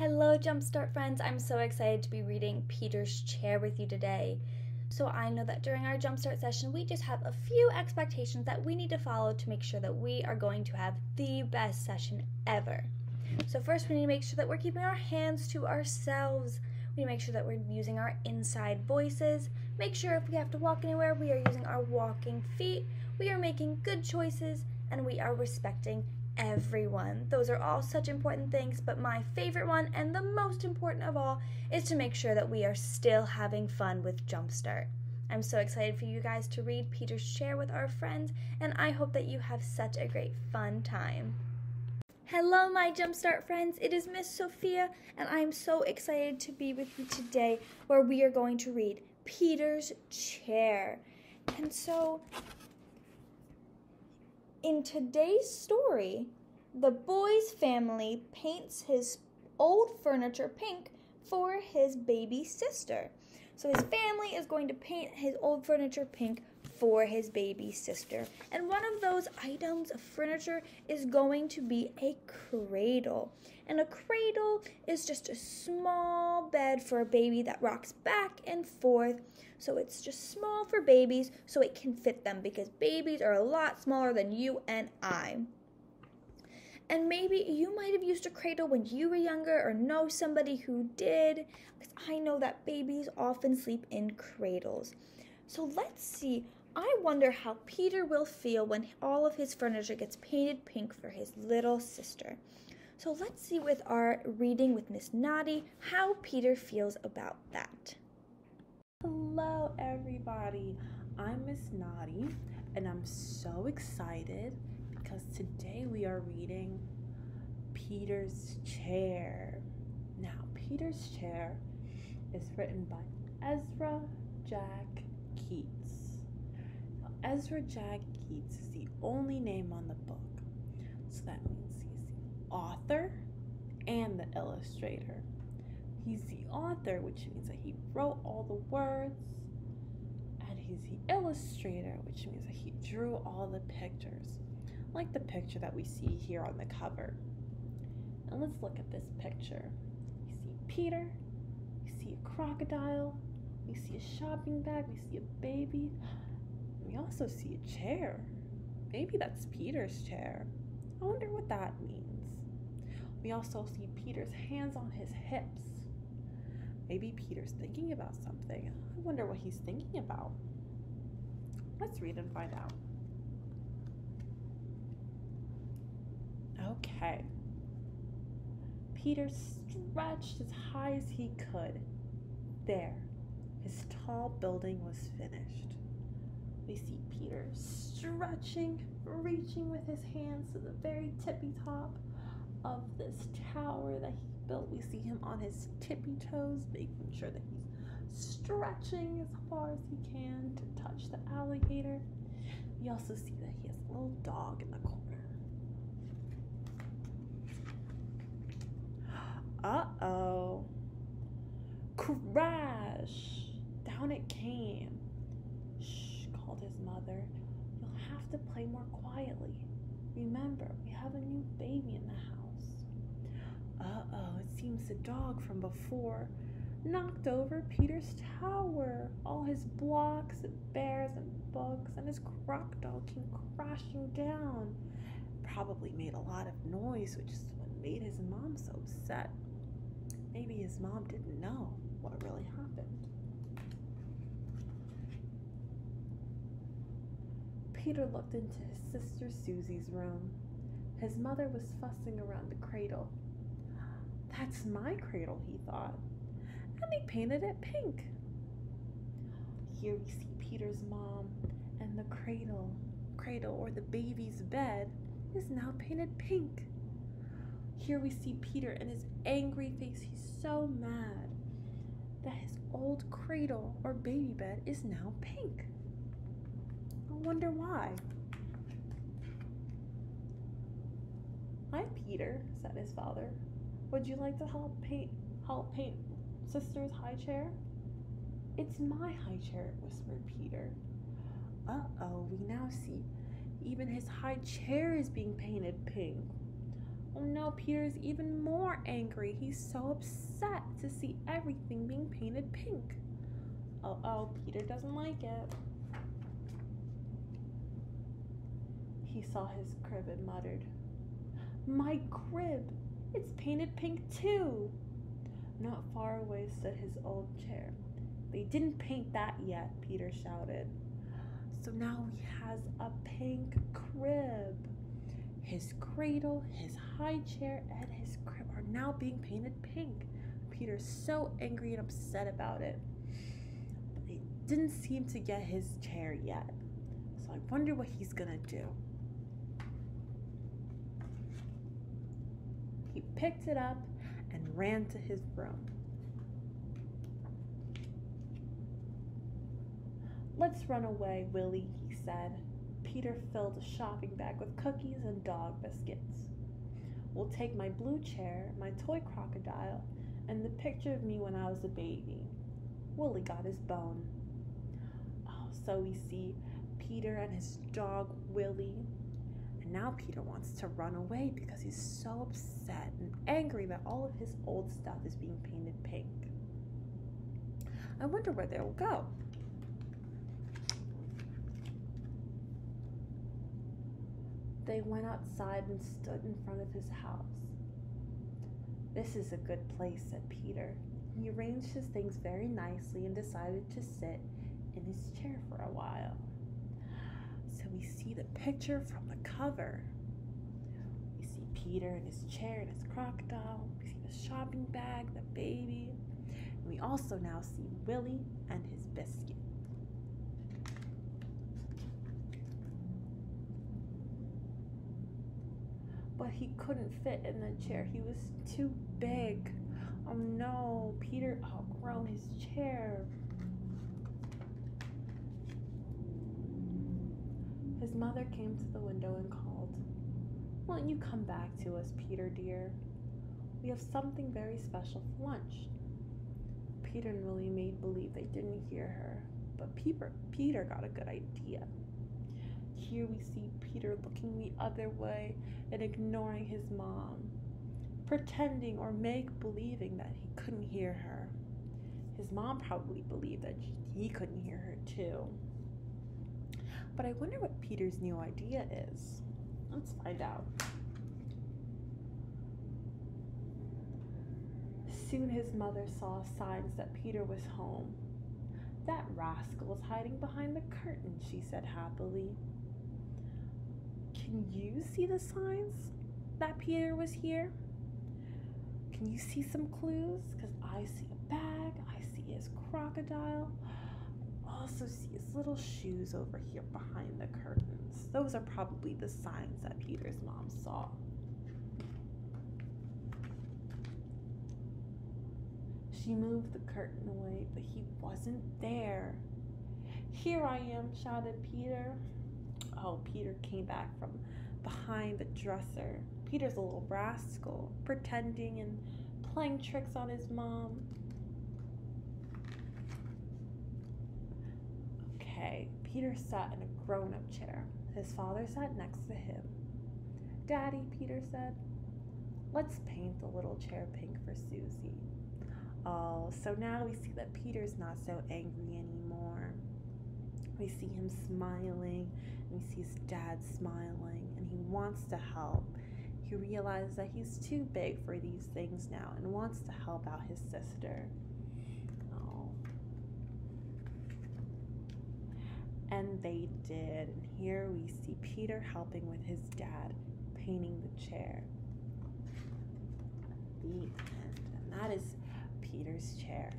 Hello Jumpstart friends, I'm so excited to be reading Peter's Chair with you today. So I know that during our Jumpstart session we just have a few expectations that we need to follow to make sure that we are going to have the best session ever. So first we need to make sure that we're keeping our hands to ourselves. We need to make sure that we're using our inside voices. Make sure if we have to walk anywhere, we are using our walking feet. We are making good choices and we are respecting everyone. Those are all such important things, but my favorite one and the most important of all is to make sure that we are still having fun with Jumpstart. I'm so excited for you guys to read Peter's Chair with our friends, and I hope that you have such a great fun time. Hello my Jumpstart friends, it is Miss Sophia, and I am so excited to be with you today where we are going to read Peter's Chair. And so in today's story, the boy's family paints his old furniture pink for his baby sister. So his family is going to paint his old furniture pink for his baby sister. And one of those items of furniture is going to be a cradle. And a cradle is just a small bed for a baby that rocks back and forth. So it's just small for babies so it can fit them because babies are a lot smaller than you and I. And maybe you might have used a cradle when you were younger or know somebody who did, because I know that babies often sleep in cradles. So let's see. I wonder how Peter will feel when all of his furniture gets painted pink for his little sister. So let's see with our reading with Miss Naughty how Peter feels about that. Hello everybody, I'm Miss Naughty and I'm so excited because today we are reading Peter's Chair. Now, Peter's Chair is written by Ezra Jack Keats. Now, Ezra Jack Keats is the only name on the book, so that means he's the author and the illustrator. He's the author, which means that he wrote all the words, and he's the illustrator, which means that he drew all the pictures, like the picture that we see here on the cover. And let's look at this picture. You see Peter, you see a crocodile, you see a shopping bag, we see a baby, we also see a chair. Maybe that's Peter's chair. I wonder what that means. We also see Peter's hands on his hips. Maybe Peter's thinking about something. I wonder what he's thinking about. Let's read and find out. Okay. Peter stretched as high as he could. There, his tall building was finished. We see Peter stretching, reaching with his hands to the very tippy top of this tower that he built. We see him on his tippy toes, making sure that he's stretching as far as he can to touch the alligator. We also see that he has a little dog in the corner. Uh-oh. Crash! Down it came. Shh, called his mother. You'll have to play more quietly. Remember, we have a new baby in the house. Uh-oh, it seems the dog from before knocked over Peter's tower. All his blocks and bears and books and his crocodile came crashing down. Probably made a lot of noise, which is what made his mom so upset. Maybe his mom didn't know what really happened. Peter looked into his sister Susie's room. His mother was fussing around the cradle. That's my cradle, he thought, and they painted it pink. Here we see Peter's mom, and the cradle or the baby's bed is now painted pink. Here we see Peter and his angry face. He's so mad that his old cradle or baby bed is now pink. I wonder why. Hi, Peter, said his father. Would you like to help paint sister's high chair? It's my high chair, whispered Peter. Uh-oh, we now see even his high chair is being painted pink. I Oh no, Peter's even more angry. He's so upset to see everything being painted pink. Oh, Peter doesn't like it. He saw his crib and muttered, "My crib! It's painted pink too!" Not far away stood his old chair. "They didn't paint that yet," Peter shouted. So now he has a pink crib. His cradle, his high chair, and his crib are now being painted pink. Peter's so angry and upset about it. But they didn't seem to get his chair yet. So I wonder what he's gonna do. He picked it up and ran to his room. "Let's run away, Willie," he said. Peter filled a shopping bag with cookies and dog biscuits. "We'll take my blue chair, my toy crocodile, and the picture of me when I was a baby." Willie got his bone. Oh, so we see Peter and his dog, Willie. And now Peter wants to run away because he's so upset and angry that all of his old stuff is being painted pink. I wonder where they'll go. They went outside and stood in front of his house. "This is a good place," said Peter. He arranged his things very nicely and decided to sit in his chair for a while. So we see the picture from the cover. We see Peter in his chair and his crocodile. We see the shopping bag, the baby. And we also now see Willie and his biscuit. But he couldn't fit in the chair. He was too big. Oh no, Peter outgrown his chair. His mother came to the window and called, "Won't you come back to us, Peter dear? We have something very special for lunch." Peter and Willie made believe they didn't hear her, but Peter got a good idea. Here we see Peter looking the other way and ignoring his mom, pretending or make-believing that he couldn't hear her. His mom probably believed that he couldn't hear her too. But I wonder what Peter's new idea is. Let's find out. Soon his mother saw signs that Peter was home. "That rascal was hiding behind the curtain," she said happily. "Can you see the signs that Peter was here? Can you see some clues? Because I see a bag, I see his crocodile, I also see his little shoes over here behind the curtains. Those are probably the signs that Peter's mom saw." She moved the curtain away, but he wasn't there. "Here I am," shouted Peter. Oh, Peter came back from behind the dresser. Peter's a little rascal, pretending and playing tricks on his mom. Okay, Peter sat in a grown-up chair. His father sat next to him. "Daddy," Peter said, "let's paint the little chair pink for Susie." Oh, so now we see that Peter's not so angry anymore. We see him smiling, and we see his dad smiling, and he wants to help. He realizes that he's too big for these things now and wants to help out his sister. Oh. And they did. And here we see Peter helping with his dad, painting the chair. The end. And that is Peter's chair.